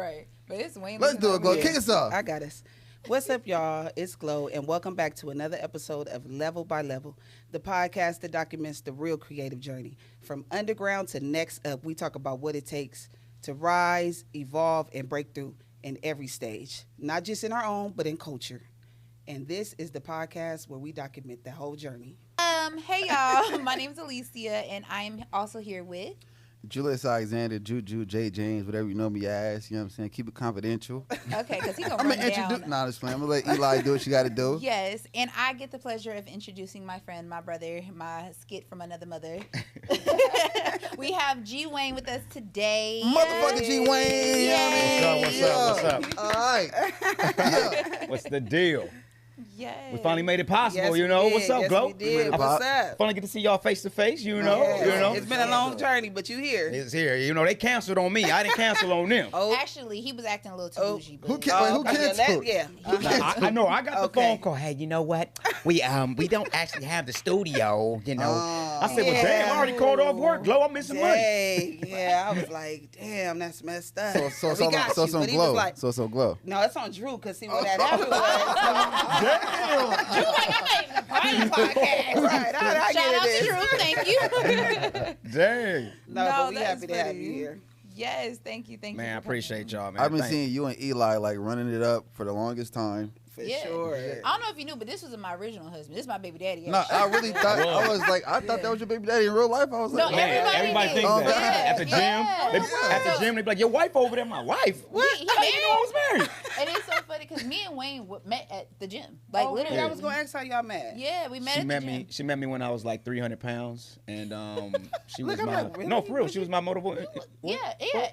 Right. But it's Wayne. Let's do it, Glow. Kick us off. I got us. What's up, y'all? It's Glow, and welcome back to another episode of Level by Level, the podcast that documents the real creative journey. From underground to next up, we talk about what it takes to rise, evolve, and break through in every stage, not just in our own, but in culture. And this is the podcast where we document the whole journey. Hey y'all, my name is Alicia, and I'm also here with Julius Alexander, Juju, J. James, whatever you know me as. You know what I'm saying? Keep it confidential. Okay, because he's gonna I'm run gonna introduce. down. Nah, just playing. I'm gonna let Eli do what she got to do. Yes, and I get the pleasure of introducing my friend, my brother, my skit from another mother. We have G Wayne with us today. Motherfucker G Wayne. Yay. What's up? All right. Yeah. What's the deal? Yes. We finally made it possible, Yes, you know. we did. What's up, Yes, Glow? we did. I- What's up? Finally get to see y'all face to face, you know. Yes. You know. It's been a long journey, but you here. It's here. You know, they canceled on me. I didn't cancel on them. Oh, Actually, he was acting a little too bougie. Who But canceled? okay, canceled? yeah. I know. I got the Okay. phone call. Hey, you know what? We don't actually have the studio. You know. I said, well, Yeah. damn, I already called off work. Glow, I'm missing money. Dang. Yeah, I was like, damn, that's messed up. So We got you, some but he glow. was like, So glow. no, it's on Drew, because see what that happened was. Damn. Drew, like, I made the party podcast. Right, I Shout get out it. to Drew. Thank you. Dang. No, No, but we that's happy to have funny. you here. Yes, thank you. Man, I for appreciate coming. y'all, man. I've been Thank you. seeing you and Eli like running it up for the longest time. For Yeah. sure. I don't know if you knew, but this was my original husband. This is my baby daddy. No, actually. I really thought I was like I thought that was your baby daddy in real life. I was No, like, Man, everybody did. thinks Oh, that. yeah. At the gym, Yeah. at the gym, they be like, your wife over there, my wife. What? He How you know I was married? And it's so funny because me and Wayne met at the gym. Like, Oh, literally. I was going to ask how y'all met. Yeah, we met She at met the me. gym. She met me when I was like 300 pounds, and she was Look, I'm my like, really? no for real. She was my motivator. Yeah.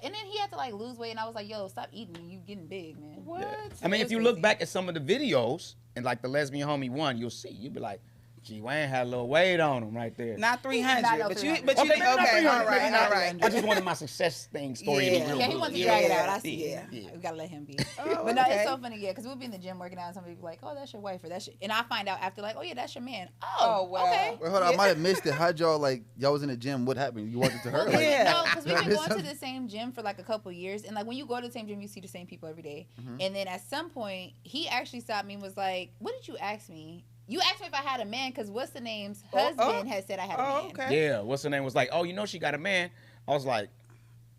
And then he had to like lose weight, and I was like, "Yo, stop eating. You getting big, man." What? I mean, It if was you look crazy. back at some of the videos and like the Lesbian Homie one, you'll see. You'll be like, G Wayne had a little weight on him right there. Not 300, Not no but 300. you, but you, maybe not okay, 300, all right, maybe not all right. I just wanted my success thing story to Yeah. be real Yeah, he good. wants to Yeah. drag it out. I see. Yeah. Yeah, we gotta let him be. Oh, But no, okay. it's so funny, yeah, because we'll be in the gym working out, and somebody be like, "Oh, that's your wife," or "That's your," and I find out after like, "Oh yeah, that's your man." Oh, wow. Okay. Wait, hold on, I might have missed it. How'd y'all like? Y'all was in the gym. What happened? You walked into her? Like, Yeah. No, because we've been going to Something. the same gym for like a couple years, and like when you go to the same gym, you see the same people every day. And then at some point, he actually stopped me and was like, "What did you ask me? You asked me if I had a man, because what's the name's husband had said I had a man." Okay. Yeah, what's her name was like, oh, you know she got a man. I was like,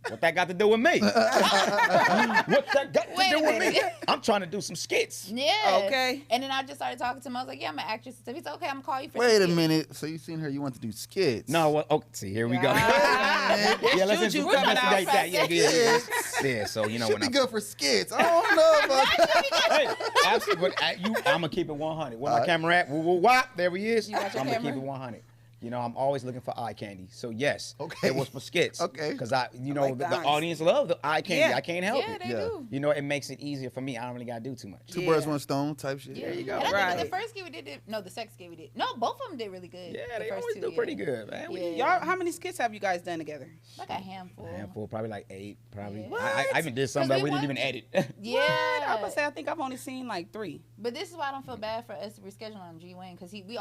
what that got to do with me? What that got to Wait do a with me? minute. I'm trying to do some skits. Yeah. Okay. And then I just started talking to him. I was like, "Yeah, I'm an actress." So he's okay. I'm gonna call you for. Wait some a skits." minute. So you seen her? You want to do skits? No, well, okay, see, here we go. Ah, yeah, let's Juju let's coming out. investigate that. Yeah, so you know Should when be I good for skits. I don't know about that. hey, absolutely, but I'm gonna keep it 100. Where my camera at? Woo, woo, wop, there he is. You got your I'm gonna camera? keep it 100. You know, I'm always looking for eye candy. So yes, Okay. it was for skits. Okay. Because you know, like the the eyes. audience love the eye candy. Yeah. I can't help Yeah, it. they Yeah. do. You know, it makes it easier for me. I don't really gotta do too much. Two Yeah. birds, one stone type shit. Yeah. There you go. And I Right. think the first skit we did, no, the second skit we did. No, both of them did really good. Yeah, The they first always two, do yeah. pretty good, man. Yeah. Y'all, how many skits have you guys done together? Like a handful. Handful, probably like 8, probably. Yeah. I even did something 'Cause that we we didn't even wanted- edit. Yeah. I would say I think I've only seen like 3. But this is why I don't feel bad for us rescheduling on G Wayne, because we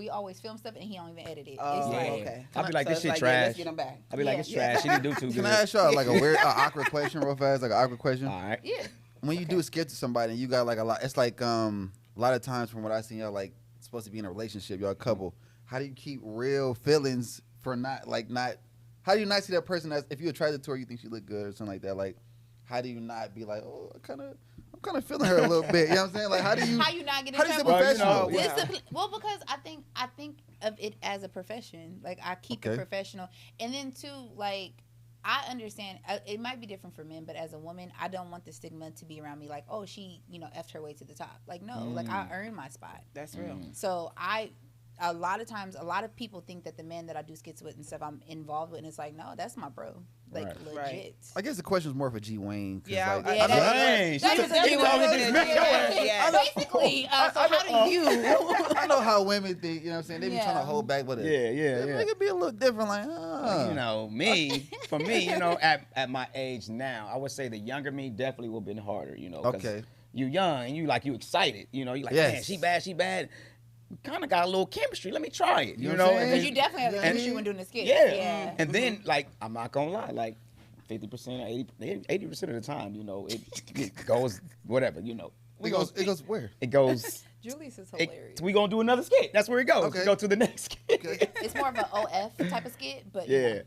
always film stuff and he don't even edit it. Oh, It's like, okay. I'll be like, So this it's shit yeah, trash. let's get them back. I'll be like, Yeah. it's trash. She didn't do too good. Can I ask y'all like a weird, awkward question real fast? Like an awkward question. All right. yeah. When you do a skit to somebody and you got like a lot, it's like a lot of times from what I seen y'all like supposed to be in a relationship, y'all a couple. How do you keep real feelings for not? How do you not see that person as if you attracted to her, you think she look good or something like that? Like, how do you not be like, oh, I'm kind of feeling her a little bit. You know what I'm saying? Like, how do you not get in how do you stay trouble? Well, you professional? know, Wow. Discipline. Well, because I think of it as a profession. Like I keep it Okay. professional, and then too, like I understand it might be different for men, but as a woman, I don't want the stigma to be around me. Like, oh, she effed her way to the top. Like, no, like I earned my spot. That's real. So a lot of times, a lot of people think that the men that I do skits with and stuff I'm involved with, and it's like, no, that's my bro. Like, Right. legit. Right. I guess the question is more for G Wayne. 'Cause, Yeah, like, I- Yeah, Dang, that she is took- a she G told me Wayne. to dismiss your ass. Yeah. Basically, so how do you? I know how women think. You know what I'm saying? They be trying to Yeah. hold back, but Yeah. It could be a little different. Like, You know, for me, at my age now, I would say the younger me definitely would have been harder, 'cause Okay. you young and you excited, you like, Yes. man, she bad. Kind of got a little chemistry. Let me try it, You know what I'm saying? and Because then- you definitely have the And- chemistry when doing the skit. yeah. Yeah. And then, like, I'm not gonna lie, like, 50%, 80% of the time, you know, it goes whatever, you know. It goes where? It goes. Julius is hilarious. We gonna do another skit. That's where it goes. Okay. We go to the next skit. Okay. It's more of an OF type of skit, but Yeah,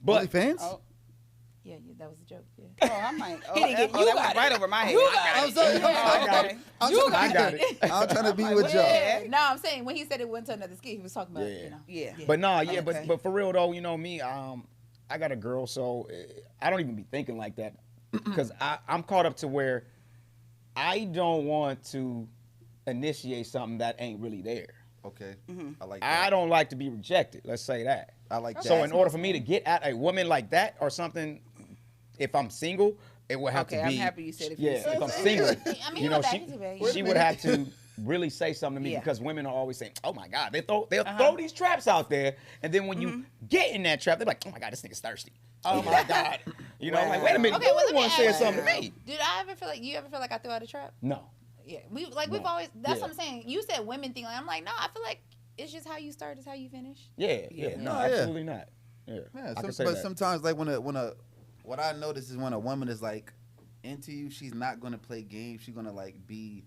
but OnlyFans? Oh, yeah, that was a joke. Yeah. I'm like, oh, He didn't get- that you went got right it. over my head. You got I'm sorry. I got it. I got it. I'm trying to be like, with what? y'all. Yeah. No, I'm saying when he said it went to another skit, he was talking about, Yeah. you know. Yeah. But nah, yeah, Okay. but for real though, you know me, I got a girl, so I don't even be thinking like that because I'm caught up to where I don't want to initiate something that ain't really there. Okay. Mm-hmm. I like that. I don't like to be rejected. Let's say that. I like that. So in order for me to get at a woman like that or something, if I'm single, it would have Okay, to I'm be. happy you said if Yeah, you're if I'm single. single, I mean, you how know, bad is it, babe? she would have to really say something to me Yeah. because women are always saying, "Oh my God," they'll throw these traps out there, and then when you get in that trap, they're like, "Oh my God, this nigga's thirsty." Oh my God, you know, like wait a minute, Okay, well, let you me want to say ask something to you. me? Did I ever feel like you ever feel like I threw out a trap? No. Yeah, we've always. That's what I'm saying. You said women thing. Like, I'm like, no, I feel like it's just how you start is how you finish. Yeah, Yeah. no, Oh, yeah. absolutely not. Yeah, Yeah, I can some, say but that. sometimes like what I notice is when a woman is like into you, she's not gonna play games. She's gonna like be.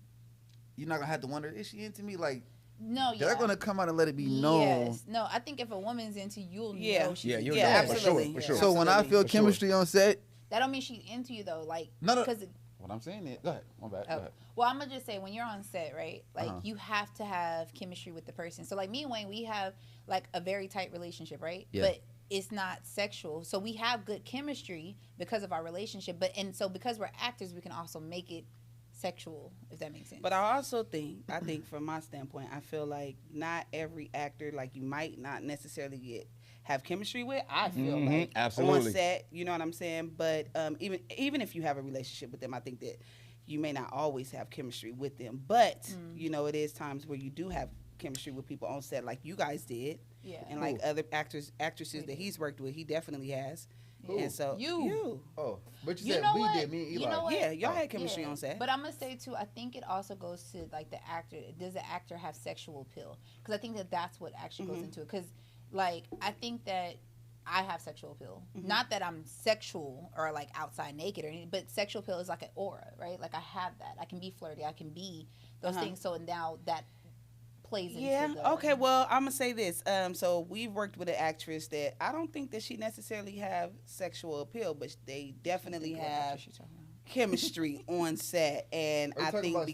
You're not gonna have to wonder, is she into me? Like No, yeah. they're gonna come out and let it be known. Yes. No, I think if a woman's into you, you'll Yeah. know she's Yeah, into you'll you. Yeah, know, for absolutely. sure, for sure. So when I Absolutely. feel For sure. chemistry on set, That don't mean she's into you though. Like, No. because what I'm saying is, go ahead. My bad. Go oh, ahead. well, I'm gonna just say when you're on set, right? Like Uh-huh. you have to have chemistry with the person. So like me and Wayne, we have like a very tight relationship, right? Yeah. But it's not sexual. So we have good chemistry because of our relationship. So because we're actors, we can also make it sexual, if that makes sense. But I also think from my standpoint, I feel like not every actor, like you might not necessarily have chemistry with. I feel like absolutely. on set, you know what I'm saying? But even if you have a relationship with them, I think that you may not always have chemistry with them. But, you know, it is times where you do have chemistry with people on set like you guys did. yeah. And like other actresses that he's worked with, he definitely has. Who? And so You. Oh, but you You said know we what? did. Me and Eli. You know what? yeah, y'all Oh. had chemistry Yeah. on set. But I'm gonna say too, I think it also goes to like the actor. Does the actor have sexual appeal? Because I think that that's what actually goes into it. Because like I think that I have sexual appeal. Not that I'm sexual or like outside naked or anything, but sexual appeal is like an aura, right? Like I have that. I can be flirty. I can be those things. So now that plays into the, Okay. Well, I'm gonna say this. So we've worked with an actress that I don't think that she necessarily have sexual appeal, but they definitely What actress have you talking about? chemistry on set. And Are you I talking think about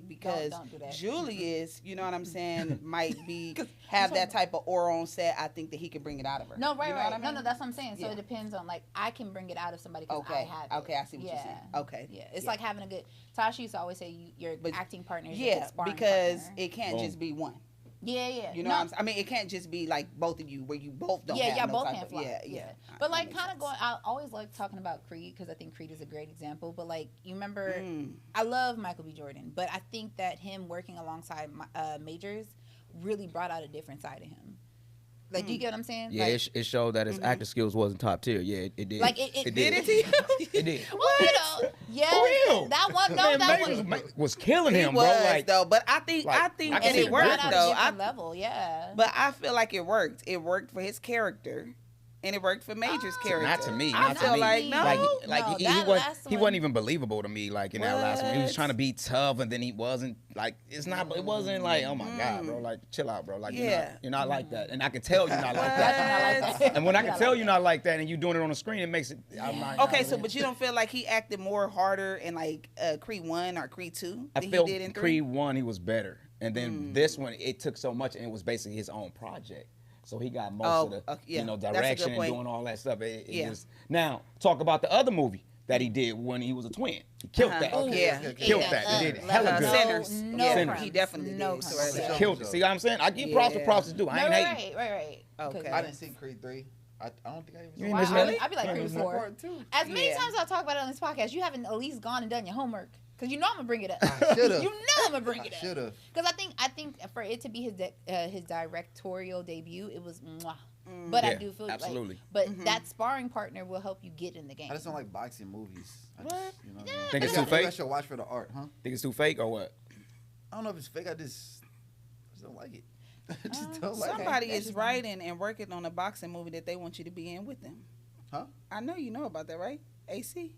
because Don't do that. Julius, you know what I'm saying, might be have that type of aura on set. I think that he can bring it out of her. No, right, You know right. what I mean? No, that's what I'm saying. So Yeah. it depends on like I can bring it out of somebody because I Okay. have it. Okay, I see what you're saying. Okay. Yeah, it's Yeah. like having a good. Tasha used to always say your But- acting partner is your Yeah, good sparring because partner. it can't Boom. just be one. Yeah, yeah. You know No, what I'm saying? I mean, it can't just be like both of you where you both don't yeah, have yeah, no both type can of, fly. yeah. But like, That makes kind of sense. going. I always like talking about Creed because I think Creed is a great example. But like, you remember, Mm. I love Michael B. Jordan, but I think that him working alongside Majors really brought out a different side of him. Like, do you get what I'm saying? Yeah, like, it showed that his acting skills wasn't top tier. Yeah, it did. Like, it did. did it to you? It did. well, you know, yeah, For real. that one, no, Man, that Majors one. was killing He him, was bro. Like, though, but I think I and can see it it worked brought out a though. different level, yeah. But I feel like it worked. It worked for his character, and it worked for Major's character. not to me. I Not feel to me. like no. Like No, he that wasn't. last He one- wasn't even believable to me. Like in that last one, he was What? trying to be tough, and then he wasn't. Like it's not. It wasn't like, oh my god, bro. Like chill out, bro. Like Yeah. you're not like that, and I can tell you're not like What? that. Not like that. And when I can Not tell like you're not like that, and you doing it on the screen, it makes it. I'm not, Okay, so but you don't feel like he acted more harder in like Creed 1 or Creed 2 I than felt he did in 3? Creed 1 he was better, and then this one it took so much, and it was basically his own project. So he got most of the yeah, you know that's a good direction and point. doing all that stuff. It Yeah. just, now talk about the other movie that he did when he was a twin. He killed that. Oh, yeah. Killed that. He did hella good. Sinners. No Yeah, Sinners. he definitely No did. So crumbs. that's- Killed it. See what I'm saying? I give props to Yeah. props to do. I No, ain't hating. right. Okay. I didn't see Creed 3. I don't think I even You saw ain't it. missing Wow, nothing. I'd be like You Creed ain't 4. Part 2. As many Yeah. times I talk about it on this podcast, you haven't at least gone and done your homework. Because you know I'm going to bring it up. I should've. You know I'm going to bring it up. Should have. Because I think for it to be his directorial debut, it was mwah. But I Yeah, do feel absolutely. like, but that sparring partner will help you get in the game. I just don't like boxing movies. What? You know, Think it's maybe too fake? I should watch for the art, huh? Think it's too fake or what? I don't know if it's fake. I just don't like it. I just don't like it. Somebody is writing and working on a boxing movie that they want you to be in with them. Huh? I know you know about that, right? AC.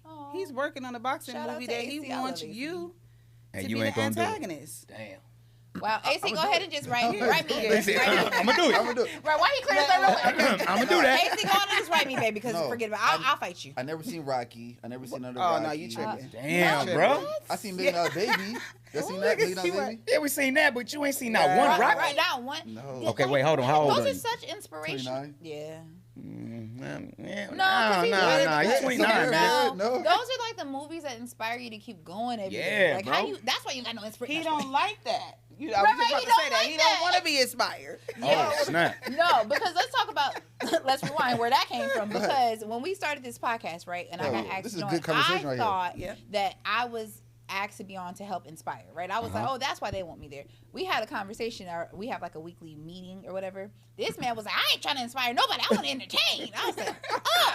Aw. He's working on a boxing Shout out movie to that he AC. I wants love AC. you And to you be ain't the gonna do it. antagonist. Damn. Wow, AC, go ahead and just write me. Write me. Yeah. Write me. I'm gonna do it. I'm gonna do it. Right, why he clear that real quick? I'm gonna do that. AC, go on and just write me, baby, because No. forget about it. I'll fight you. I never seen Rocky. I never seen under Oh, Rocky. no, you tripping. Damn, No, bro. I seen Million Dollar Baby. You seen that Million Dollar Baby? Yeah, we seen that, but you ain't seen not Yeah. one Right, rock. right now, one. No. Okay, wait, hold on. How old Those are are you? such inspiration. 29. Yeah. Yeah, No, 'cause nah, he's nah, really nah. good. You're 29, man. No. Those are like the movies that inspire you to keep going every day. Yeah, Like bro. how you that's why you got no inspiration. He don't like that. You know, I Right, was just right, about he to say don't that. like He that. don't want to be inspired. Oh, snap. No, because let's talk about let's rewind where that came from. Because when we started this podcast, right, and I Oh, got asked this to is join, good conversation I right here. thought Yeah. that I was asked to be on to help inspire, right? I was like, oh, that's why they want me there. We had a conversation, or we have like a weekly meeting or whatever. This man was like, I ain't trying to inspire nobody. I want to entertain. I was like, oh,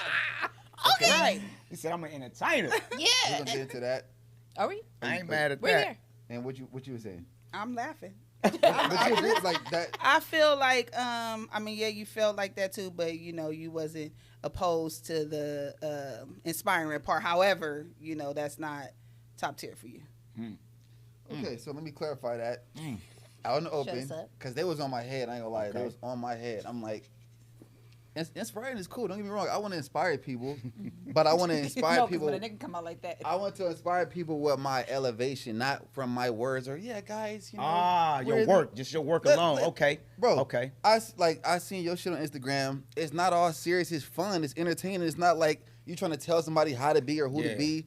okay. Right. He said, I'm an entertainer. We're Yeah. gonna get into that. Are we? I ain't mad at We're that. here. And what you were saying? I'm laughing. But you agree, like that. I feel like, I mean, yeah, you felt like that too, but you know, you wasn't opposed to the inspiring part. However, you know, that's not top tier for you. Okay, so let me clarify that. Out in the open, us up. because they was on my head. I ain't gonna lie, they Okay. was on my head. I'm like, inspiring is cool. Don't get me wrong. I want to inspire people, but I want to inspire No, 'cause people. when a nigga come out like that. I want to inspire people with my elevation, not from my words or yeah, guys. You know, Ah, your where's- work. Just your work Let- alone. let- Okay. bro. Okay. I seen your shit on Instagram. It's not all serious. It's fun. It's entertaining. It's not like you trying to tell somebody how to be or who Yeah. to be.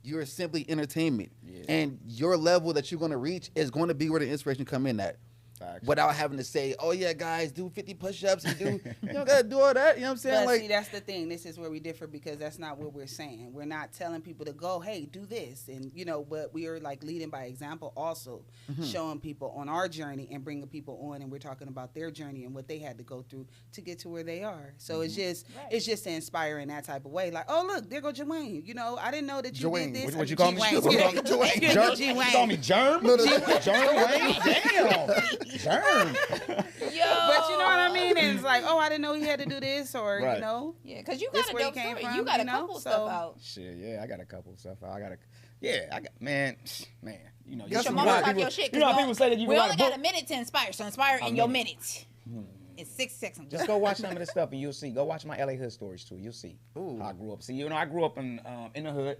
You're simply entertainment, Yeah. and your level that you're going to reach is going to be where the inspiration come in at. Facts. Without having to say, oh yeah, guys, do 50 push-ups and do you don't gotta do all that. You know what I'm saying? But Like see, that's the thing. This is where we differ because that's not what we're saying. We're not telling people to go, hey, do this. And, you know, but we are like leading by example also, showing people on our journey and bringing people on. And we're talking about their journey and what they had to go through to get to where they are. So it's just Right. it's just to inspire in that type of way. Like, oh, look, there go Joanne. You know, I didn't know that you Joanne. did this. What you call me? G-Wayne. What you call me? Excuse Germ? me, G-Wayne. You call me Germ? No, no, Germ Wayne? Damn. Germ. Yo. But you know what I mean? And it's like, oh, I didn't know he had to do this or, Right. you know. Yeah, because you This got a where he dope came story. from, You got you a know? couple So- stuff out. Shit, yeah, I got a couple stuff. Man, you know, You You got should some mama good talk people- your shit. You know how 'cause people say that you we can only write a got book? a minute to inspire, so inspire in your minute. Hmm. It's 6 seconds. Just go watch some of this stuff and you'll see. Go watch my LA Hood stories too. You'll see Ooh. how I grew up. See, you know, I grew up in the hood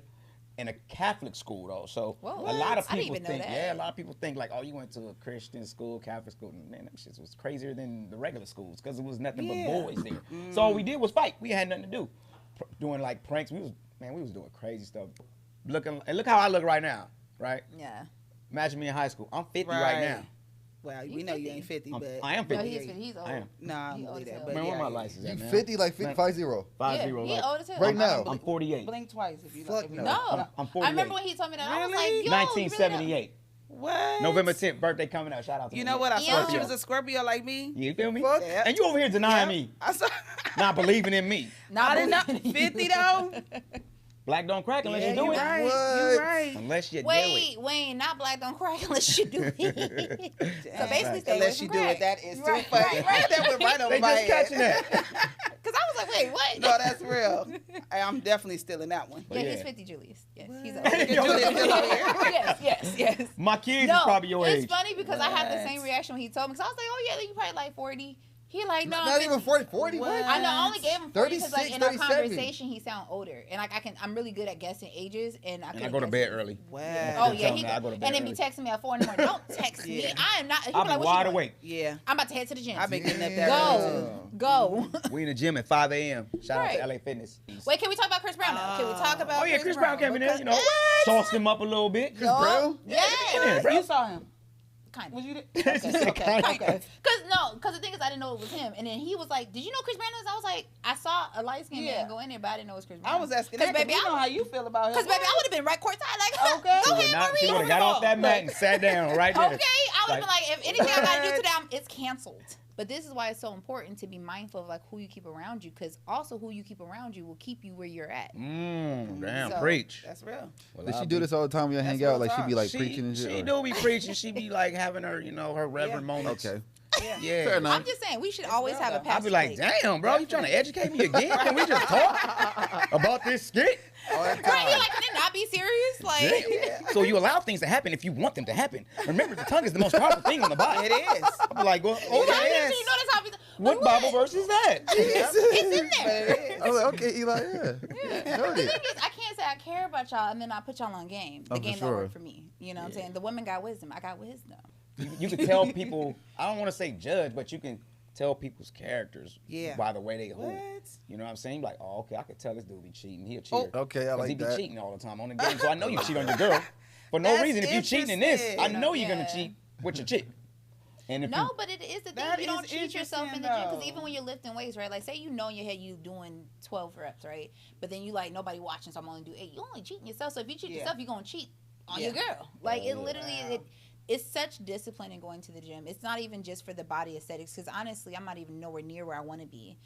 in a Catholic school though. So Whoa, a lot of I didn't people even know think, that. yeah, a lot of people think like, oh, you went to a Christian school, Catholic school. Man, that shit was crazier than the regular schools because it was nothing Yeah. but boys there. So all we did was fight. We had nothing to do. Doing like pranks. We was doing crazy stuff. Look how I look right now, right? Yeah. Imagine me in high school. I'm 50 right now. Well, You we know you 50. ain't 50, but I am No, 50. he's 50. He's old. I am. no, I He don't old believe as that. hell. But Man, yeah, where my yeah. license you at, man? 50, like 50, Man. 50. 50. Yeah, he like- old as hell. Right now. I'm 48. Blink twice if you Fuck like. If you no. like. I'm I 48. remember when he told me that. I was Really? like, yo, 1978. What? November 10th, birthday coming up. Shout out to You me. know what? I saw Yeah. you was a Scorpio like me. You feel me? Fuck. Yeah. And you over here denying Yeah. me, I saw. not believing in me. I didn't know. believing in 50 you. though. Black don't crack unless Yeah, you do you it. right. What? You right. Unless you do Wait, it. Wayne, not black don't crack unless you do it. So Damn. basically, stay Unless away you from do crack. it, that is too Right, funny. right, right. That went right over They my just head. catching that. Because I was like, wait, what? No, that's real. I'm definitely still in that one. Yeah, Yeah. he's 50, Julius. Yes, he's What? old. Look at Julius still over here. yes. My kids No, is probably your it's age. funny because I had the What? same reaction when he told me. Because I was like, oh, yeah, you probably like 40. He like, no, Not I'm even 40. 40? What? What? I know. I only gave him 40 because, like, 36, in our 37. conversation, he sound older, and like I'm really good at guessing ages, and I And I couldn't go to guess bed it. early. Wow. Oh yeah, Tell he me I go to bed and then be early. texting me at 4 in the morning. Don't text me. Yeah. I am not. He I'll be be like, what wide you doing? awake. Yeah. I'm about to head to the gym. I've been getting up that Go. early too. Go. We in the gym at 5 a.m. Shout out Right. to LA Fitness. Wait, can we talk about Chris Brown now? Can we talk about? Oh yeah, Chris Brown came in there, you know, What? sauced him up a little bit. Chris Brown? Yeah. Yeah, bro. You saw him. Kind Was of. you there? She said kinda. Okay. Because the thing is, I didn't know it was him, and then he was like, "Did you know Chris Brown is?" I was like, "I saw a light skinned Yeah. man go in there, but I didn't know it was Chris Brown." I was asking 'Cause that because baby, you know how you feel about him. Because baby, I would have been right courtside, like, Okay. go She ahead, would Marie. have got off that mat and sat down right there. Okay, I would have been like, if anything I got to do today, it's canceled. But this is why it's so important to be mindful of like who you keep around you, because also who you keep around you will keep you where you're at. Damn, So- preach. That's real. Well, Did I'll she do be- this all the time when you That's hang out? real Like she be talk. like preaching and shit? She or- do be preaching. She be like having her, her reverend moments. Okay. Yeah. Fair enough. I'm just saying we should always have a real, though. pass. I'd be like, damn, bro, you trying to educate me again? Can we just talk about this skit? All the Right? time. You like, can it not be serious? Like, Damn. So you allow things to happen if you want them to happen. Remember, the tongue is the most powerful thing on the body. It is. I'd be like, well, you okay. notice how people. What Bible verse is that? It's in there. But it is. I was like, okay, Eli, yeah. The Noted. thing is, I can't say I care about y'all and then I put y'all on game. The Oh, for game sure. don't work for me. You know what I'm saying? The women got wisdom. I got wisdom. You can tell people, I don't want to say judge, but you can tell people's characters by the way they hold. What? You know what I'm saying? Like, oh, okay, I could tell this dude be cheating. He a cheater. Okay, I 'Cause he like be that. cheating all the time on the game. So I know you cheat on your girl for no That's reason. If you cheating in this, I interesting. know you're going Yeah. to cheat with your chick. And if No, you, but it is the thing. That You don't is cheat yourself in the interesting, gym because though. even when you're lifting weights, right? Like, say you know in your head you doing 12 reps, right? But then you like nobody watching, so I'm only do 8. You only cheating yourself. So if you cheat yourself, you're gonna cheat on your girl. Like it literally, it's such discipline in going to the gym. It's not even just for the body aesthetics. Because honestly, I'm not even nowhere near where I want to be.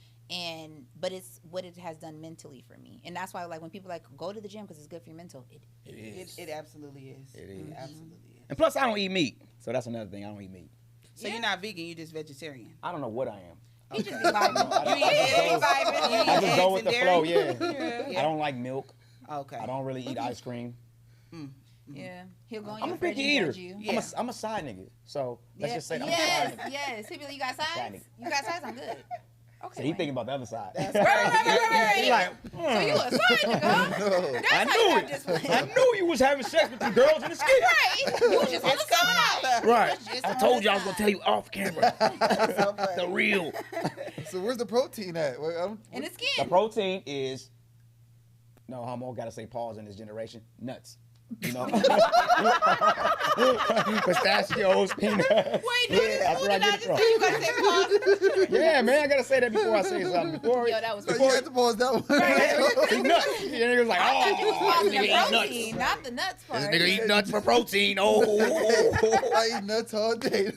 But it's what it has done mentally for me, and that's why like when people like go to the gym because it's good for your mental. It is. It absolutely is. It is. It absolutely is. And plus, I don't eat meat. So that's another thing. I don't eat meat. So you're not vegan, you're just vegetarian. I don't know what I am. You just be vibing. You eat eggs, vibing. You eat I just eggs go with and the dairy? flow, yeah. I don't like milk. Okay. I don't really eat ice cream. Yeah, he'll go in I'm your a fridge picky and eater. judge you. Yeah. I'm a side nigga. So let's just say that I'm a yes, side nigga. yes. He be like, you got Side sides? nigga. You got sides? I'm good. Okay. So he thinking about the other side. That's right. He like, So you a side nigga, huh? No. That's I how knew you got it. discipline. I knew you was having sex with the girls in the skit. Right. You was just on the side. Right. Just I on told the you I was gonna side. tell you off camera. so funny. The real. So where's the protein at? In the The skin. protein is no homo. Gotta say pause in this generation. Nuts. You know, pistachios, peanuts. Wait, no, That's where I get it from. You gotta say pause. Yeah, man, I gotta say that before I say something. Before Yo, that was You had to pause that one. he nuts. And it was like, I thought you was oh, pausing this nigga the eat protein, nuts. not the nuts part. This nigga eat nuts for protein. Oh. I eat nuts all day.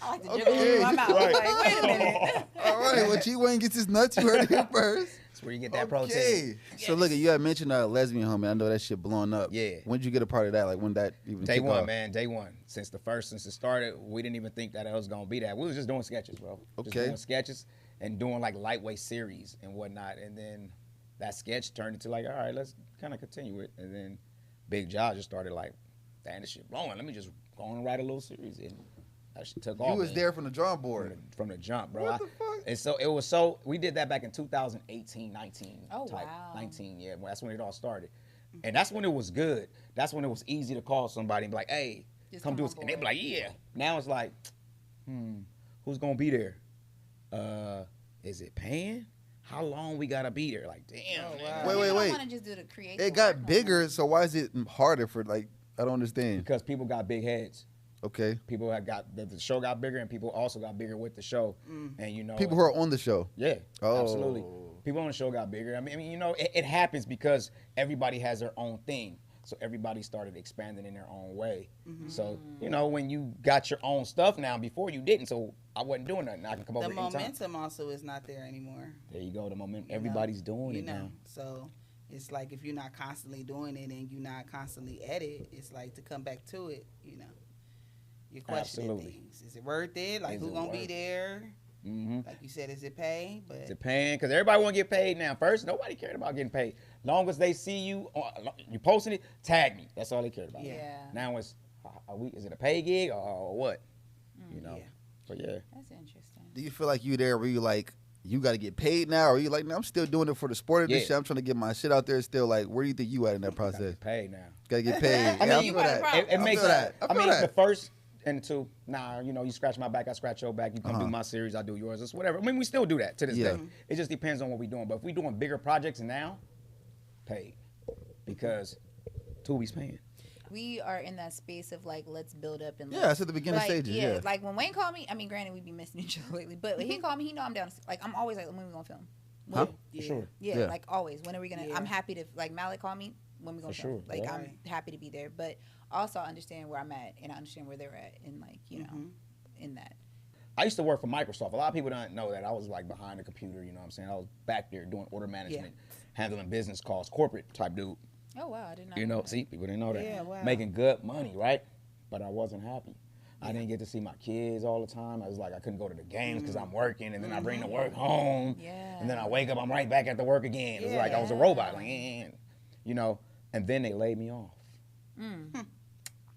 I like to jiggle in my mouth. Right. Like, wait a minute. All right, when G Wayne gets his nuts, you heard it here first. That's where you get that protein. Okay. So look, you had mentioned Lesbian Homie. I know that shit blowing up. Yeah. When did you get a part of that? Like when that even Day kicked one, off? man. Day one. Since it started, we didn't even think that it was gonna be that. We was just doing sketches, bro. Just Okay. doing sketches and doing like lightweight series and whatnot. And then that sketch turned into like, all right, let's kind of continue it. And then Bigg Jah just started like, damn, this shit blowing. Let me just go on and write a little series. And that shit took off. You was man. there from the drawing board. From the jump, bro. What the fuck? And so it was so we did that back in 2018, 19 Oh, type. wow. 19, yeah. That's when it all started. And that's when it was good. That's when it was easy to call somebody and be like, hey, Just come come do on it. And they'd be board. like, yeah. Now it's like, who's gonna be there? Is it paying? How long we gotta be there? Like, damn. Oh, man. wow. Wait, You wait, don't wait. wanna just do the creative It work got no bigger, more. so why is it harder for like? I don't understand. Because people got big heads. Okay. People have got the show got bigger, and people also got bigger with the show. And you know, People who are on the show. yeah, Oh. absolutely. People on the show got bigger. I mean, you know, it happens because everybody has their own thing. So everybody started expanding in their own way. So, you know, when you got your own stuff now, before you didn't, so I wasn't doing nothing. I can come The over anytime. momentum also is not there anymore. There you go, the momentum. you know? Everybody's doing You it know, now. so it's like if you're not constantly doing it and you're not constantly at it, it's like to come back to it, you know. You're questioning Absolutely. things. Is it worth it? Like Is who it be worth- there? Mm-hmm. Like you said, is it pay? But It's a pain because everybody want to get paid now. First, nobody cared about getting paid. Long as they see you, you posting it, tag me. That's all they cared about. Yeah. Now it's, is it a pay gig or what? You know. yeah. But yeah. That's interesting. Do you feel like you there where you like you got to get paid now, or you like, no, I'm still doing it for the sport of this Yeah. shit. I'm trying to get my shit out there. Still, like, where do you think you at in that Gotta process? get paid now. Gotta get paid. I Yeah, mean, feel that. It- It I makes feel that. I I feel mean, that. the first and the two, nah, you know, you scratch my back, I scratch your back. You come Uh-huh. do my series, I do yours. It's whatever. I mean, we still do that to this Yeah. day. It just depends on what we're doing. But if we're doing bigger projects now, paid. Because Tubi's paying. We are in that space of like, let's build up and Yeah, it's at the beginning like, stages. Yeah. Like when Wayne called me, I mean, granted, we be missing each other lately, but when he called me, he know I'm down. Like, I'm always like, when we gonna film? Huh? For Yeah. sure. Yeah, Yeah. like always. When are we gonna? Yeah. I'm happy to like Malik call me when we gonna For film. sure, Like yeah. I'm happy to be there, but also I understand where I'm at and I understand where they're at, and like you know, in that. I used to work for Microsoft. A lot of people don't know that I was like behind the computer, you know what I'm saying? I was back there doing order management, handling business calls, corporate type dude. Oh wow, I did not. You know, that. see, people didn't know that. Yeah, wow. Making good money, right? But I wasn't happy. I didn't get to see my kids all the time. I was like, I couldn't go to the games because I'm working, and then I bring the work home, and then I wake up, I'm right back at the work again. It was like I was a robot, like, you know. And then they laid me off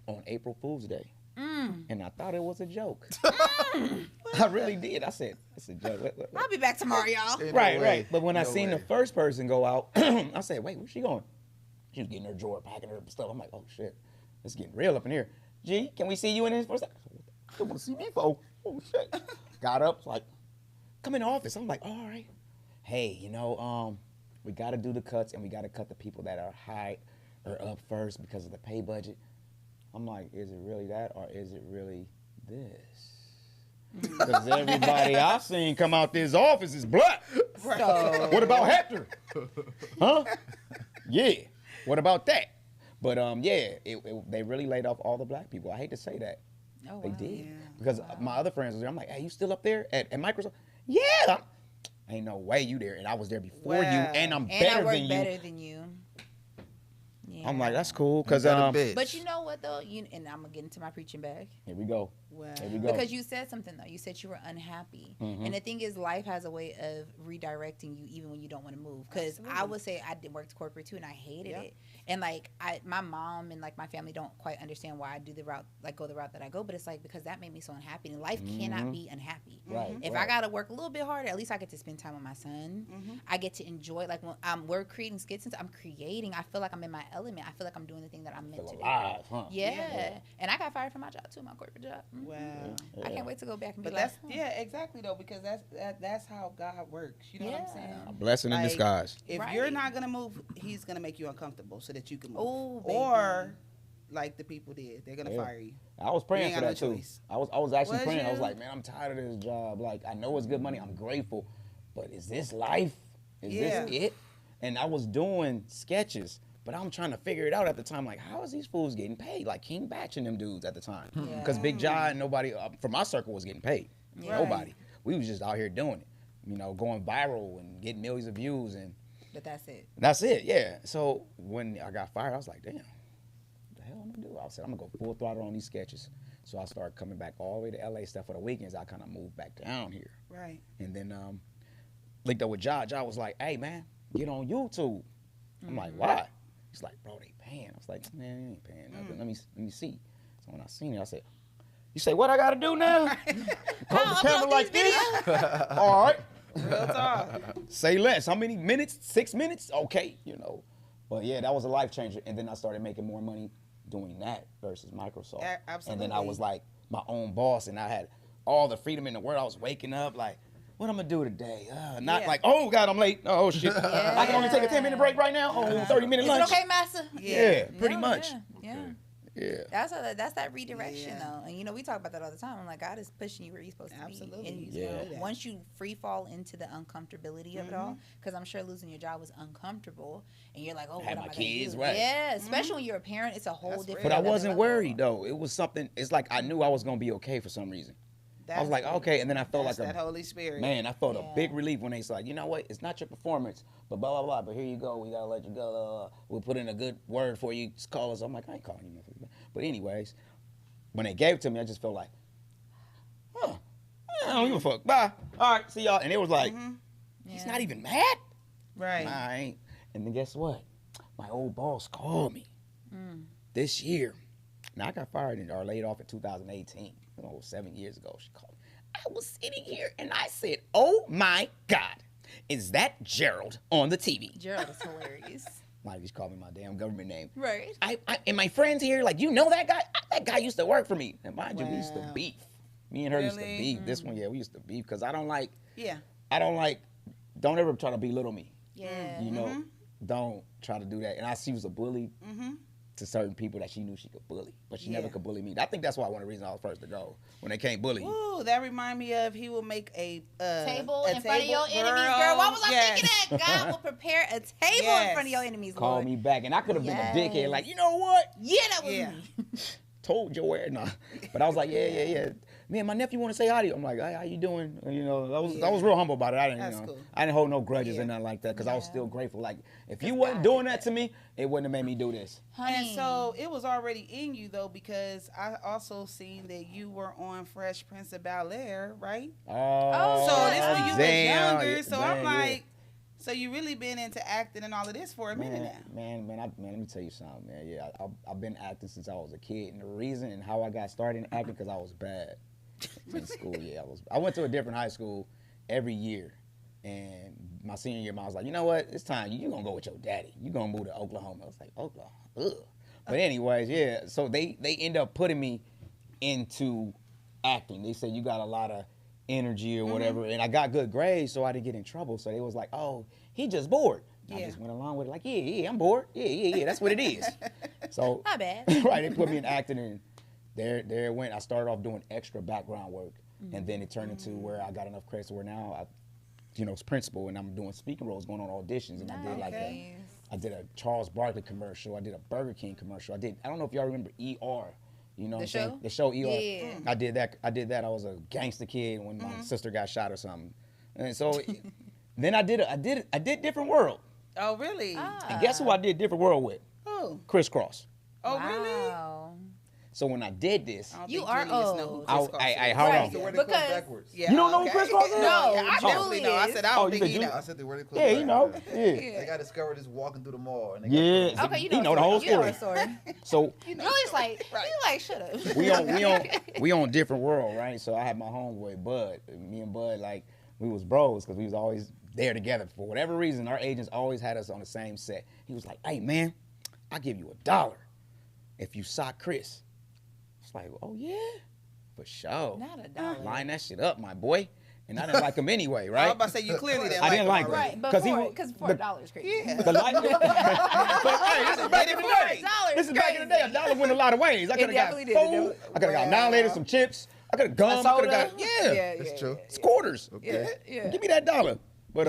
on April Fool's Day, and I thought it was a joke. I really did. I said, it's a joke. I'll be back tomorrow, y'all. Right. But when I seen the first person go out, I said, wait, where's she going? She was getting her drawer, packing her stuff. I'm like, oh shit, it's getting real up in here. G, can we see you in this for a second? I don't want to see me, for. Oh shit. Got up, like, come in the office. I'm like, all right. Hey, you know, we got to do the cuts, and we got to cut the people that are high or up first because of the pay budget. I'm like, is it really that, or is it really this? Because everybody I've seen come out this office is black. So, What about Hector? Huh? Yeah. What about that? But they really laid off all the black people. I hate to say that. oh, They wow. did. Yeah. Because my other friends was there. I'm like, hey, you still up there at Microsoft? Yeah. Ain't no way you there. And I was there before you, and I'm And better I work than you. better than you. Yeah. I'm like, that's cool. Because But you know what though? And I'm gonna get into my preaching bag. here we go. Wow. Here we go. Because you said something though. You said you were unhappy, and the thing is, life has a way of redirecting you even when you don't want to move. Because I would say I did work corporate too, and I hated it. And like my mom and like my family don't quite understand why I do the route, like go the route that I go. But it's like because that made me so unhappy, and life cannot be unhappy. Right. If I gotta work a little bit harder, at least I get to spend time with my son. I get to enjoy, like when we're creating skits, I'm creating. I feel like I'm in my element. I feel like I'm doing the thing that I'm meant to do. Alive, huh? Yeah. And I got fired from my job too, my corporate job. Wow. I can't wait to go back and be But like, that's exactly though, because that's how God works. You know what I'm saying? A blessing in Like, disguise. If Right. you're not gonna move, He's gonna make you uncomfortable so that you can move. Oh, baby. Or like the people did, they're gonna fire you. I was praying You for ain't that got no too. choice. I was actually Was praying. I was you? like, man, I'm tired of this job. Like, I know it's good money. I'm grateful, but is this life? Is this it? And I was doing sketches, but I'm trying to figure it out at the time. Like, how is these fools getting paid? Like King Batch and them dudes at the time, because Bigg Jah and nobody from our circle was getting paid. Yeah. Nobody. We was just out here doing it, you know, going viral and getting millions of views, and but that's it. that's it. Yeah. So when I got fired, I was like, damn. The hell I'm gonna do? I said, I'm gonna go full throttle on these sketches. So I started coming back all the way to LA stuff for the weekends. I kind of moved back down here. Right. And then linked up with Jah. Jah was like, hey man, get on YouTube. I'm like, why? He's like, bro, they paying. I was like, man, they ain't paying nothing. Let me see. So when I seen it, I said, you say what I gotta do now? Hold the camera like this? All right. Real talk. Say less. How many minutes? 6 minutes? Okay, you know. But yeah, that was a life changer. And then I started making more money doing that versus Microsoft. Absolutely. And then I was like my own boss, and I had all the freedom in the world. I was waking up like, what I'm gonna do today? Not like, oh God, I'm late. Oh shit. I can only take a 10-minute break right now. Oh, 30-minute Is lunch. it okay, master? Yeah, pretty much. Yeah. Yeah. That's that redirection Yeah. though, and you know we talk about that all the time. I'm like, God is pushing you where you're supposed to Absolutely. be. And He's you gonna know, do that. once you free fall into the uncomfortability of it all, because I'm sure losing your job was uncomfortable, and you're like, oh, what Had am my I gonna kids, do? right. Yeah, especially when you're a parent, it's a whole That's different. real. But I another wasn't level. worried though. It was something. It's like I knew I was gonna be okay for some reason. I was like, okay, and then I felt That's like that Holy Spirit. man, I felt a Yeah. big relief when they said, like, you know what? It's not your performance, but blah blah blah. But here you go. We gotta let you go. We'll put in a good word for you. Just call us. I'm like, I ain't calling you nothing. But anyways, when they gave it to me, I just felt like, huh, I don't give a fuck. Bye. All right, see y'all. And it was like, he's not even mad. Right. Nah, I ain't. And then guess what? My old boss called me this year. Now I got fired or laid off in 2018. Oh, 7 years ago, she called me. I was sitting here and I said, oh my God, is that Gerald on the TV? Gerald is hilarious. Like, just call me my damn government name. Right. And my friends here, like, you know that guy? That guy used to work for me. And mind you, we used to beef. Me and her used to Really? beef. This one, yeah, we used to beef because I don't like, Yeah. don't ever try to belittle me. Yeah. You know, don't try to do that. And she was a bully to certain people that she knew she could bully, but she never Yeah. could bully me. I think that's why one of the reasons I was first to go, when they can't bully you. Ooh, that remind me of he will make a Table a in front of your table, enemies, girl. Why was I Yes. thinking that? God will prepare a table in front of your enemies, Call Lord. me back, and I could have been a Yes. dickhead, like, you know what? Yeah, that was Yeah. me. Told your ass, nah. But I was like, yeah. man, my nephew want to say hi to you. I'm like, hey, how you doing? You know, I was real humble about it. I didn't, Cool. I didn't hold no grudges and nothing like that because I was still grateful. Like, if you wasn't doing that to me, it wouldn't have made me do this. And so it was already in you though, because I also seen that you were on Fresh Prince of Bel-Air, right? Oh, So this when you was damn. younger. So Man, I'm like, so you really been into acting and all of this for a minute now. Man, let me tell you something, man. Yeah, I've been acting since I was a kid, and the reason and how I got started in acting because I was bad in school. Yeah, I went to a different high school every year, and my senior year, Mom was like, you know what? It's time. You gonna go with your daddy. You gonna move to Oklahoma. I was like, Oklahoma. Ugh. But anyways, yeah. So they end up putting me into acting. They said you got a lot of energy or whatever, and I got good grades, so I didn't get in trouble. So they was like, oh, he just bored. I just went along with it, like, yeah, I'm bored. Yeah, that's what it is. So Not bad. Right, they put me in acting, and there it went. I started off doing extra background work, and then it turned into where I got enough credits where now I, was principal, and I'm doing speaking roles, going on auditions, and I did like I did a Charles Barkley commercial. I did a Burger King commercial. I don't know if y'all remember ER. You know what I'm saying? The show ER. Yeah. I did that. I was a gangster kid when my sister got shot or something. And so then I did Different World. Oh, really? And guess who I did Different World with? Oh. Crisscross. Oh, really? Wow. So when I did this, You are old. hold Right. on. Where they close backwards. Yeah, You don't know who Crisscross is? No, I definitely know. I said I Oh, don't you think he said you- knows. I said they where they close Yeah, you know. backwards. Yeah. They got discovered just walking through the mall. And they Yeah. got Okay, you He know know the whole You know the story. story. So Millie's like, shut up. we on Different World, right? So I had my homeboy Bud. Me and Bud, like, we was bros because we was always there together. For whatever reason, our agents always had us on the same set. He was like, hey, man, I'll give you $1 if you sock Chris. It's like, oh, yeah, for sure. Not $1. Line that shit up, my boy. And I didn't like him anyway, I right? was about to say you clearly didn't I didn't like him. him. Right, but because $4 is crazy. Yeah. The light, but hey, this is back in the day. $4 This is back in the day. $1 went a lot of ways. I could have got definitely did. food. I could have got now later some chips. I could have gum. I could have got That's true. It's quarters. Yeah. Give me that $1. But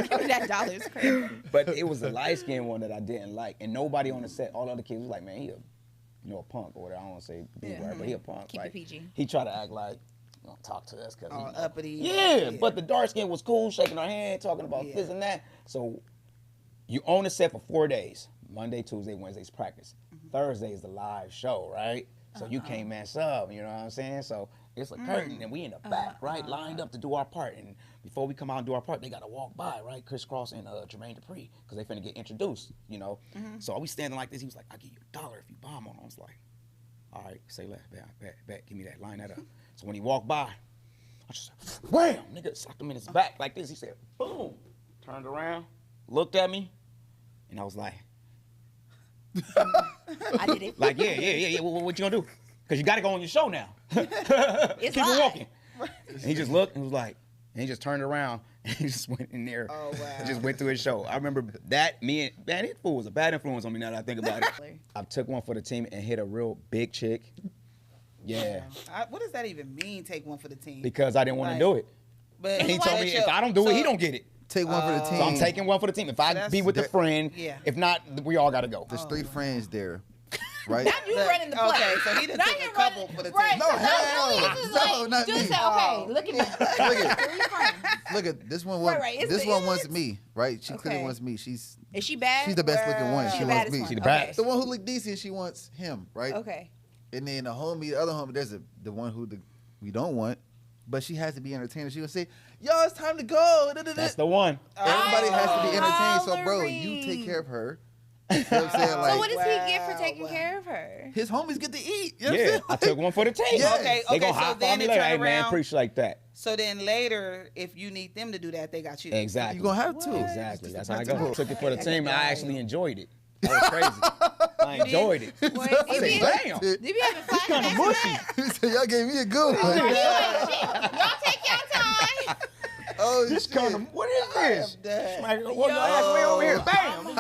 Give me that $1 is crazy. but it was the light skinned one that I didn't like, and nobody on the set, all the other kids was like, man, he a punk or whatever. I don't want to say B word, but he a punk. Keep like, it PG. He tried to act like, don't talk to us because Uppity. Yeah, but the dark skin was cool, shaking our hand, talking about this and that. So you own the set for 4 days. Monday, Tuesday, Wednesday's practice. Thursday is the live show, right? So you can't mess up, you know what I'm saying? So it's a curtain, and we in the back, right, lined up to do our part. And before we come out and do our part, they got to walk by, right, Crisscross and Jermaine Dupri, because they finna get introduced, you know? So we standing like this. He was like, I'll give you $1 if you bomb on him. I was like, all right, say left, back, give me that, line that up. So when he walked by, I just said, wham, nigga, socked him in his back like this. He said, boom, turned around, looked at me, and I was like, I did it. like, yeah. What you gonna do? Because you got to go on your show now. Keep it live. walking. And he just looked and was like, and he just turned around and he just went in there. Oh, wow. And just went through his show. I remember that, man, that fool was a bad influence on me now that I think about it. I took one for the team and hit a real big chick. Yeah. What does that even mean, take one for the team? Because I didn't want Like, to do it. But And he told me if I don't do it, he don't get it. Take one for the team. So I'm taking one for the team. If I be with a friend, if not, we all got to go. There's 3 friends there, right? Now you running the play. Okay, so he done Now took you a couple running- for the right, team. No, so hell Julius no. is No, like, not Julius me. said, okay, look at me. Look at- Three friends. Look at this one. Want, Right, it's this the one wants idiots. me, right? She clearly Okay. wants me. Is she bad? She's the best looking one. She She the wants baddest me. one. She the Okay. baddest. The one who look decent, she wants him, right? Okay. And then the other homie, there's the one who we don't want, but she has to be entertained. She gonna say, "Yo, it's time to go." That's the one. Everybody has to be entertained. So, bro, Hollering. you take care of her. You know what I'm saying? Like, So what does he get for Wow, taking wow. care of her? his homies get to eat. You know what I'm Yeah, saying? I took one for the team. Yeah. Okay, They gonna so hop then on me it later. turn Hey, man, around. appreciate that. So then later, if you need them to do that, they got you. Exactly. You gonna have to. Exactly. That's how I principle. go. Took it for the team, and I actually enjoyed it. That was crazy. I enjoyed it. Boy, I you said, be, damn. you be having flashbacks Kinda to mushy. that? He said, "Y'all gave me a good You one." ain't shit. Y'all take your time. Oh, This shit. kind of, what is this? Done. Like, what the ass way over here? Bam.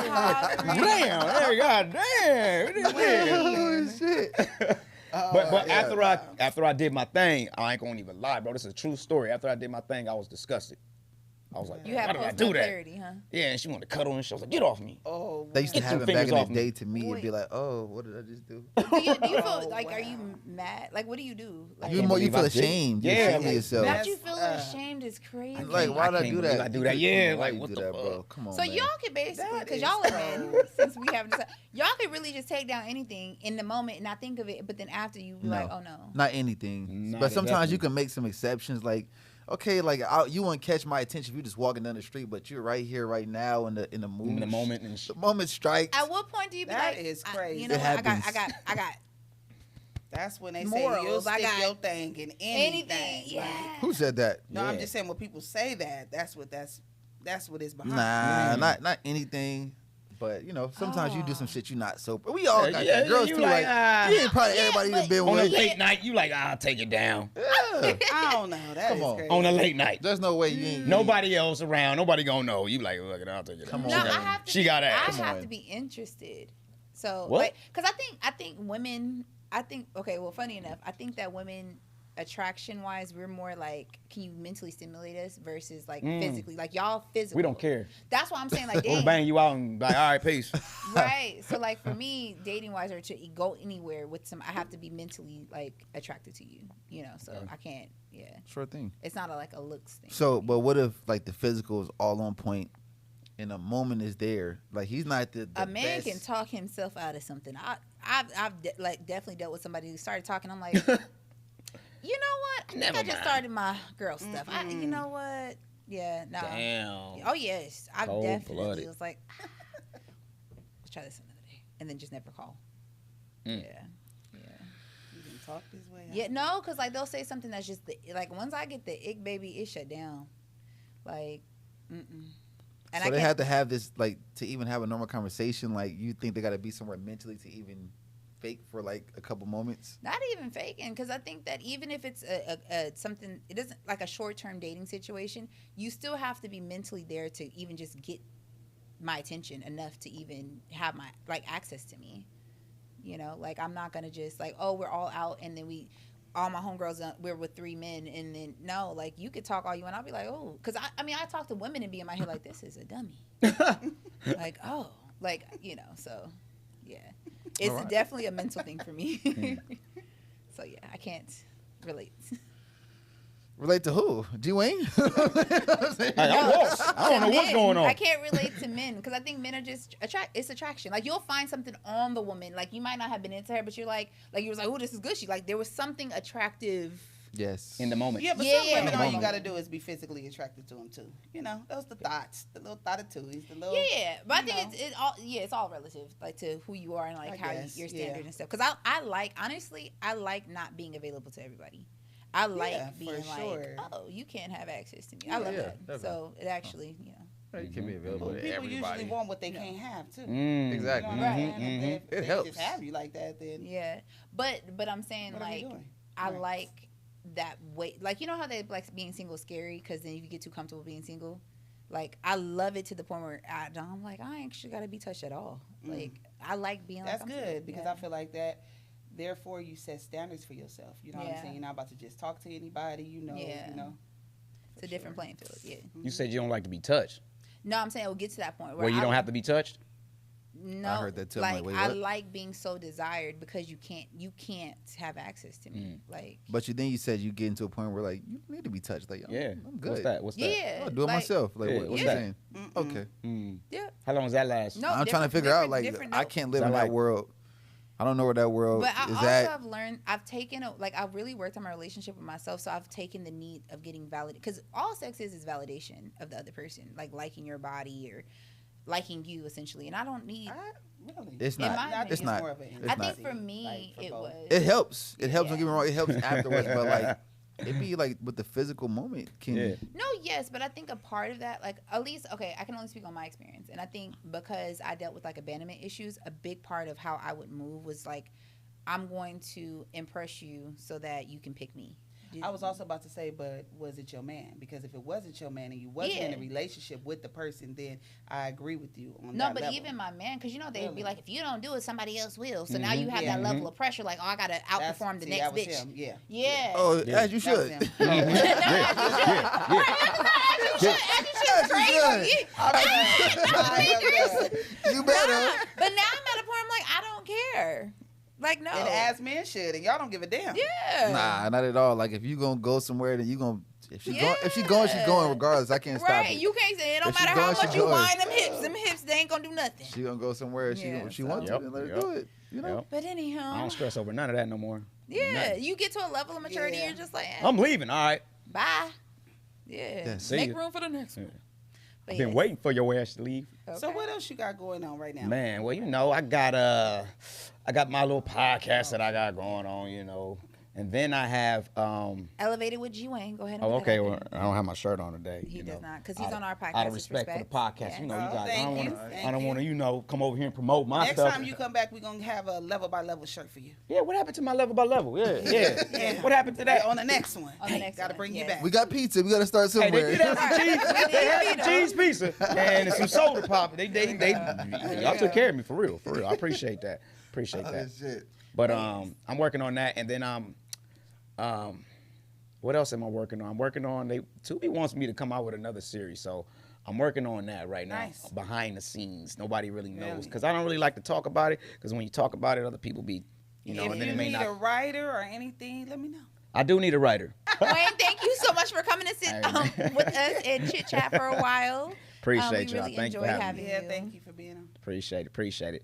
Damn. Hey, God damn. What is this? Oh shit. But yeah. after I did my thing, I ain't gonna even lie, bro. This is a true story. After I did my thing, I was disgusted. I was like, You why have did I do post that? clarity, huh? Yeah, and she wanted to cuddle and she was like, get off me. Oh, They used to Get have your it back fingers in off the me. day to me and be like, oh, what did I just do? Do you feel Oh, like, are wow. you mad? Like, what do you do? Like, You can't more, you believe feel I did it. ashamed. Yeah, You're ashamed of like, yourself. not That's, you feeling ashamed is crazy. Like, why did I can't do believe that? I do You that. could- Yeah, come on, why like, you what do the that, fuck? bro? Come on, So man. y'all could basically, That because is y'all are men, so- since we haven't decided, y'all could really just take down anything in the moment and not think of it, but then after you be like, oh no. Not anything. Not But sometimes you exactly. can make some exceptions. Like, okay, like you wouldn't catch my attention if you just walking down the street, but you're right here, right now, in the mood. In the moment and The moment strikes. At what point do you be That like, is crazy. you know It what? I happens. got That's when they Morals, say you'll I stick got your thing in anything. anything. Yeah. Like, Who said that? no, I'm Yeah. just saying when people say that, that's what it's behind. Nah, Mm. not anything. But you know, sometimes you do some Oh. shit you not so. We all got Yeah, that. Girls you too. like, Like, you ain't probably Yeah, everybody but- you've been On a with. late night, you like, I'll take it down. Yeah. I don't know. That Come is on. crazy. On a late night. There's no way you ain't. Nobody else around. Nobody gonna know. You like, look, I'll take it down. Come No, on. I have to. She got ass. I Come have on. to be interested. So, What? like, because I think women. Okay. Well, funny enough, I think that women, attraction wise, we're more like, can you mentally stimulate us versus like physically? Like y'all physical. We don't care. That's why I'm saying like, We'll dang, bang you out and be like, all right, peace. right? So like for me, dating wise, or to go anywhere with some, I have to be mentally like attracted to you. You know, so I can't. Yeah, Sure thing. it's not like a looks thing. So, but what if like the physical is all on point, and the moment is there? Like he's not the a man best. can talk himself out of something. I've definitely dealt with somebody who started talking. I'm like, you know what? I think Never I just mind. started my girl stuff. You know what? Yeah, no. Damn. Oh yes, I Cold-blooded. definitely was like, let's try this another day, and then just never call. Mm. Yeah. You can talk this way. Yeah, no, because like they'll say something that's just like once I get the ick, baby, it shut down. Like, and So they can't- have to have this like to even have a normal conversation. Like you think they got to be somewhere mentally to even fake for like a couple moments. Not even faking, because I think that even if it's a something, it isn't like a short-term dating situation. You still have to be mentally there to even just get my attention enough to even have my like access to me. You know, like I'm not gonna just like, oh, we're all out and then all my homegirls, we're with 3 men, and then no, like you could talk all you want. I'll be like, oh, because I mean I talk to women and be in my head like, this is a dummy. Like, oh, like, you know, so yeah, it's All right. definitely a mental thing for me. So yeah, I can't relate. Relate to who? G Wayne? Hey, I'm lost. I don't know what's Men, going on. I can't relate to men because I think men are just it's attraction. Like you'll find something on the woman. Like you might not have been into her, but you're like you was like, oh, this is good. She like there was something attractive. Yes. In the moment. Yeah, but Yeah, some yeah. women, all you Moment. got to do is be physically attracted to them too. You know, those the thoughts, the little thought of twos, the little. Yeah, but I you think know. it's all relative, like to who you are and like I how guess, your yeah. standard and stuff. Because I like honestly, I like not being available to everybody. I like Yeah, being for like, sure. oh, you can't have access to me. I love Yeah, that. definitely. So it actually, you know. You can be available Well, to people everybody. usually want what they can't have too. Mm. Exactly. You know what I'm Right. saying? If they It just helps. have you like that, then Yeah, but I'm saying what are we like doing? I Right. like that way. Like you know how they like being single is scary because then if you get too comfortable being single, like I love it to the point where I'm like I ain't actually got to be touched at all. Like I like being. That's like, I'm good single. because Yeah. I feel like that. Therefore, you set standards for yourself. You know what I'm Yeah. saying? You're not about to just talk to anybody. You know. Yeah. You know. It's a different playing field. Yeah. You said you don't like to be touched. No, I'm saying it will get to that point Where you don't have to be touched? No, I heard that too. I'm Like like, wait, I what? like being so desired because you can't have access to me. Like But you said you get into a point where like you need to be touched. Like Yeah. I'm good. What's that? What's that? yeah, I'll do it like, myself. Like Yeah, what what's you that? saying? Okay. Mm. Yeah. How long does that last? No, I'm trying to figure out like different I note. can't live So in like- that world. I don't know where that world But I is also at. have learned. I've taken I've really worked on my relationship with myself. So I've taken the need of getting validated because all sex is validation of the other person, like liking your body or liking you essentially. And I don't need. Really? It's In not. my I think It's not. more of an It's I not. think for me Like, for it both. was. It helps. It helps. Yeah. Don't get me wrong. It helps afterwards. But like it be like with the physical moment can. Yeah. No, yes, but I think a part of that, like at least, okay, I can only speak on my experience, and I think because I dealt with like abandonment issues, a big part of how I would move was like, I'm going to impress you so that you can pick me. I was also about to say, but was it your man? Because if it wasn't your man and you wasn't in a Yeah. relationship with the person, then I agree with you on No, that but level. even my man, because you know they'd Really? be like, if you don't do it, somebody else will. So now you have Yeah. that level of pressure, like, oh, I gotta That's- outperform the see, next that was bitch. him. Yeah. Yeah. Oh, Yeah. as you That was should. him. Yeah, yeah, yeah. Shit's crazy. You better. But now I'm at a point I'm like, I don't care. Like, no. And as men should, and y'all don't give a damn. Yeah. Nah, not at all. Like if you gonna go somewhere, then you gonna. If she going, she's going regardless. I can't stop Right. it. You can't say it don't If she matter going, how she much you going. wind them hips. Them hips, they ain't gonna do nothing. She gonna go somewhere. She wants to. Then let her do it. You know. Yep. But anyhow. I don't stress over none of that no more. Yeah. Nothing. You get to a level of maturity, Yeah. you're just like, I'm leaving. All right. bye. Yeah. See Make ya. room for the next one. But I've been yes. waiting for your ass to leave. Okay. So what else you got going on right now? Man, well, you know, I got my little podcast that I got going on, you know. And then I have Elevated with G Wayne. Go ahead and oh, put that okay, out well, there. I don't have my shirt on today. He you does know. not, because he's on our podcast. Out of It's respect for the podcast, you know, you Oh, guys. I thank don't you. want to. Thank I don't you. want to, you know, come over here and promote my Next stuff. time you come back, we're gonna have a level by level shirt for you. Yeah, what happened to my level by level? Yeah. Yeah. What happened to that? On the next one. On the next Gotta one, bring you yes. back. We got pizza. We gotta start Hey, somewhere. they did have some cheese. did They had pizza. some cheese pizza and some soda pop. They y'all took care of me for real. I appreciate that. Appreciate Oh, that. shit. But I'm working on that, and then what else am I working on? I'm working on Tubi wants me to come out with another series, so I'm working on that right now. Nice. Behind the scenes, nobody really knows Really? because I don't really like to talk about it because when you talk about it, other people be, you know, If and then you it may need not. a writer or anything, let me know. I do need a writer. Wayne, thank you so much for coming to sit Hey. with us and chit chat for a while. Appreciate we y'all. really Thank you for enjoy having me. having Yeah, you. thank you for being on. Appreciate it.